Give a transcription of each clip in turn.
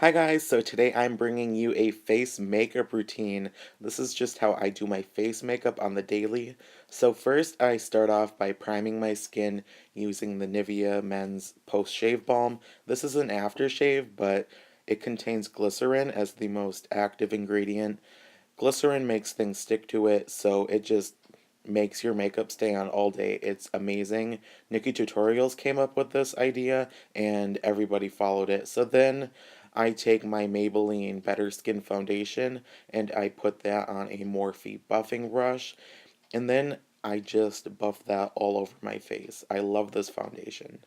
Hi guys, so today I'm bringing you a face makeup routine. This is just how I do my face makeup on the daily. So first I start off by priming my skin using the Nivea Men's Post Shave Balm. This is an aftershave, but it contains glycerin as the most active ingredient. Glycerin makes things stick to it, so it just makes your makeup stay on all day. It's amazing. Nikkie Tutorials came up with this idea and everybody followed it. So then I take my Maybelline Better Skin Foundation and I put that on a Morphe buffing brush and then I just buff that all over my face. I love this foundation.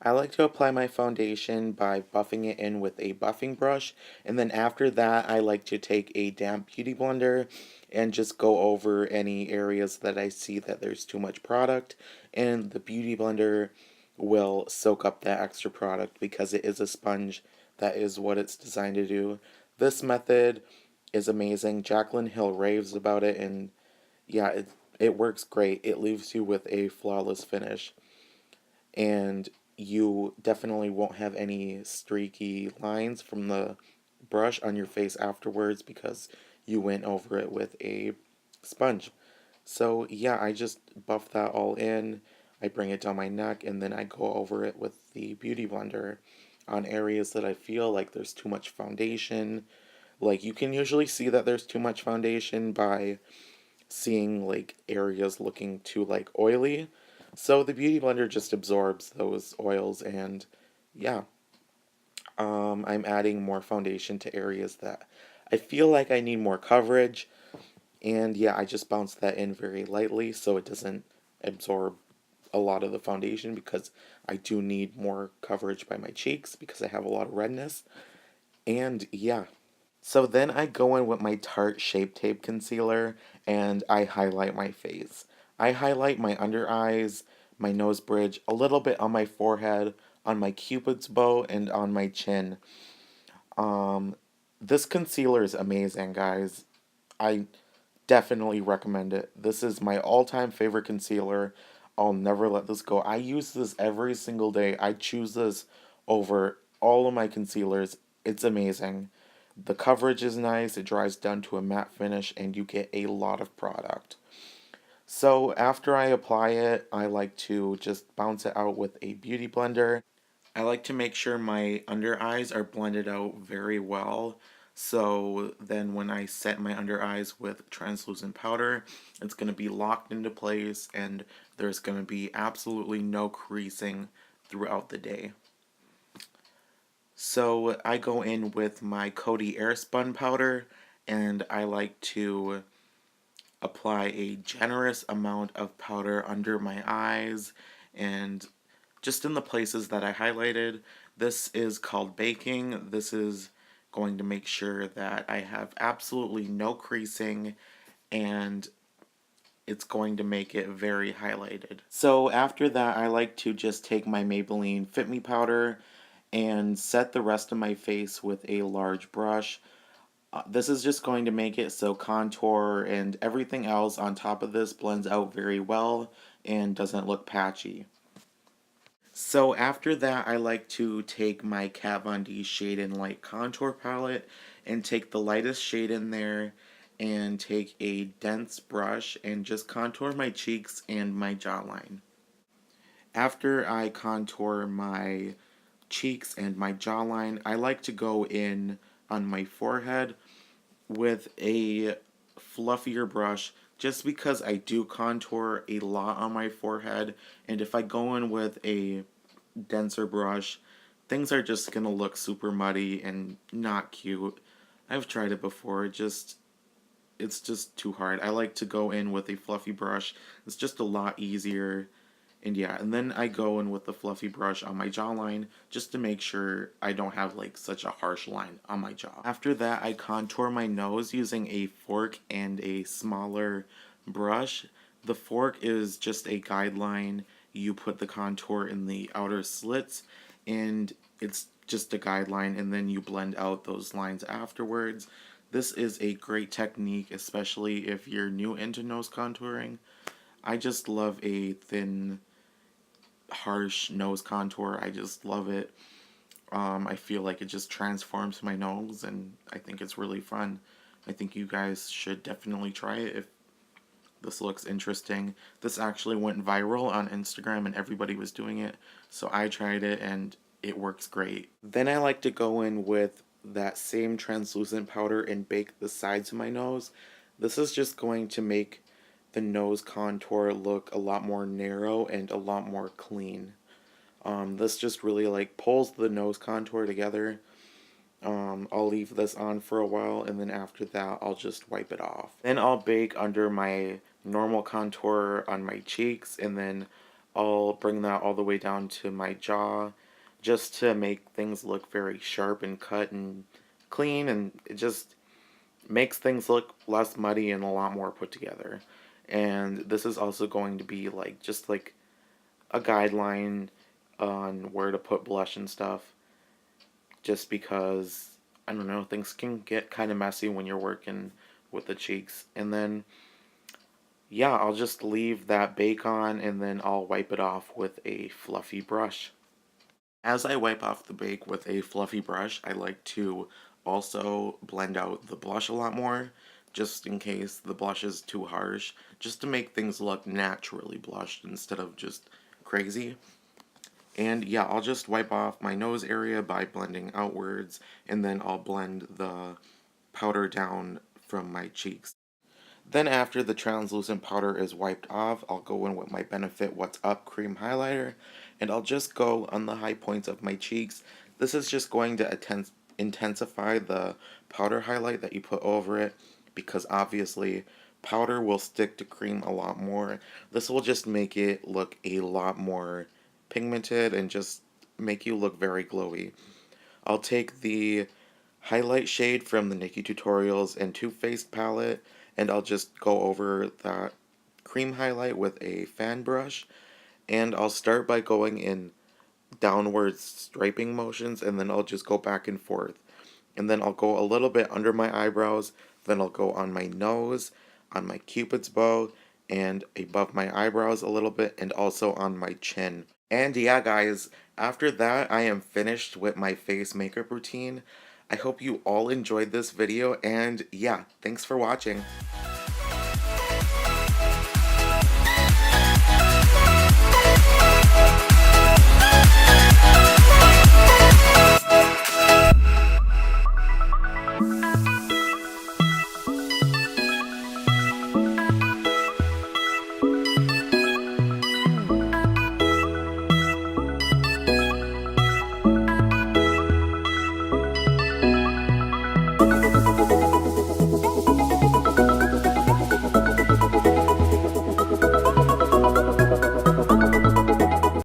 I like to apply my foundation by buffing it in with a buffing brush, and then after that I like to take a damp beauty blender and just go over any areas that I see that there's too much product, and the beauty blender will soak up that extra product because it is a sponge. That is what it's designed to do. This method is amazing. Jaclyn Hill raves about it, and yeah, it works great. It leaves you with a flawless finish, and you definitely won't have any streaky lines from the brush on your face afterwards because you went over it with a sponge. So yeah, I just buff that all in. I bring it down my neck and then I go over it with the beauty blender on areas that I feel like there's too much foundation. Like you can usually see that there's too much foundation by seeing like areas looking too like oily. So the beauty blender just absorbs those oils and yeah, I'm adding more foundation to areas that I feel like I need more coverage. And yeah, I just bounce that in very lightly so it doesn't absorb a lot of the foundation because I do need more coverage by my cheeks because I have a lot of redness. And yeah, so then I go in with my Tarte Shape Tape Concealer and I highlight my face. I highlight my under eyes, my nose bridge, a little bit on my forehead, on my cupid's bow, and on my chin. Um, this concealer is amazing, guys. I definitely recommend it. This is my all-time favorite concealer. I'll never let this go. I use this every single day. I choose this over all of my concealers. It's amazing. The coverage is nice, it dries down to a matte finish, and you get a lot of product. So after I apply it, I like to just bounce it out with a beauty blender. I like to make sure my under eyes are blended out very well. So then when I set my under eyes with translucent powder, it's going to be locked into place and there's going to be absolutely no creasing throughout the day. So I go in with my Coty Airspun powder and I like to apply a generous amount of powder under my eyes and just in the places that I highlighted. This is called baking. This is going to make sure that I have absolutely no creasing and it's going to make it very highlighted. So after that, I like to just take my Maybelline Fit Me powder and set the rest of my face with a large brush. This is just going to make it so contour and everything else on top of this blends out very well and doesn't look patchy. So after that, I like to take my Kat Von D Shade and Light Contour Palette and take the lightest shade in there and take a dense brush and just contour my cheeks and my jawline. After I contour my cheeks and my jawline, I like to go in on my forehead with a fluffier brush just because I do contour a lot on my forehead, and if I go in with a denser brush, things are just gonna look super muddy and not cute. I've tried it before, it's just too hard. I like to go in with a fluffy brush. It's just a lot easier. And yeah, and then I go in with the fluffy brush on my jawline just to make sure I don't have like such a harsh line on my jaw. After that, I contour my nose using a fork and a smaller brush. The fork is just a guideline. You put the contour in the outer slits and it's just a guideline and then you blend out those lines afterwards. This is a great technique, especially if you're new into nose contouring. I just love a thin harsh nose contour. I just love it. I feel like it just transforms my nose, and I think it's really fun. I think you guys should definitely try it if this looks interesting. This actually went viral on Instagram and everybody was doing it, so I tried it and it works great. Then I like to go in with that same translucent powder and bake the sides of my nose. This is just going to make the nose contour look a lot more narrow and a lot more clean. This just really like pulls the nose contour together. I'll leave this on for a while, and then after that I'll just wipe it off. Then I'll bake under my normal contour on my cheeks, and then I'll bring that all the way down to my jaw just to make things look very sharp and cut and clean, and it just makes things look less muddy and a lot more put together. And this is also going to be like just like a guideline on where to put blush and stuff, just because I don't know, things can get kind of messy when you're working with the cheeks. And then yeah, I'll just leave that bake on, and then I'll wipe it off with a fluffy brush. As I wipe off the bake with a fluffy brush, I like to also blend out the blush a lot more, just in case the blush is too harsh, just to make things look naturally blushed instead of just crazy. And yeah, I'll just wipe off my nose area by blending outwards, and then I'll blend the powder down from my cheeks. Then after the translucent powder is wiped off, I'll go in with my Benefit What's Up cream highlighter, and I'll just go on the high points of my cheeks. This is just going to intensify the powder highlight that you put over it, because obviously powder will stick to cream a lot more. This will just make it look a lot more pigmented and just make you look very glowy. I'll take the highlight shade from the Nikkie Tutorials and Too Faced palette, and I'll just go over that cream highlight with a fan brush, and I'll start by going in downward striping motions, and then I'll just go back and forth. And then I'll go a little bit under my eyebrows, then I'll go on my nose, on my cupid's bow, and above my eyebrows a little bit, and also on my chin. And yeah, guys, after that, I am finished with my face makeup routine. I hope you all enjoyed this video, and yeah, thanks for watching.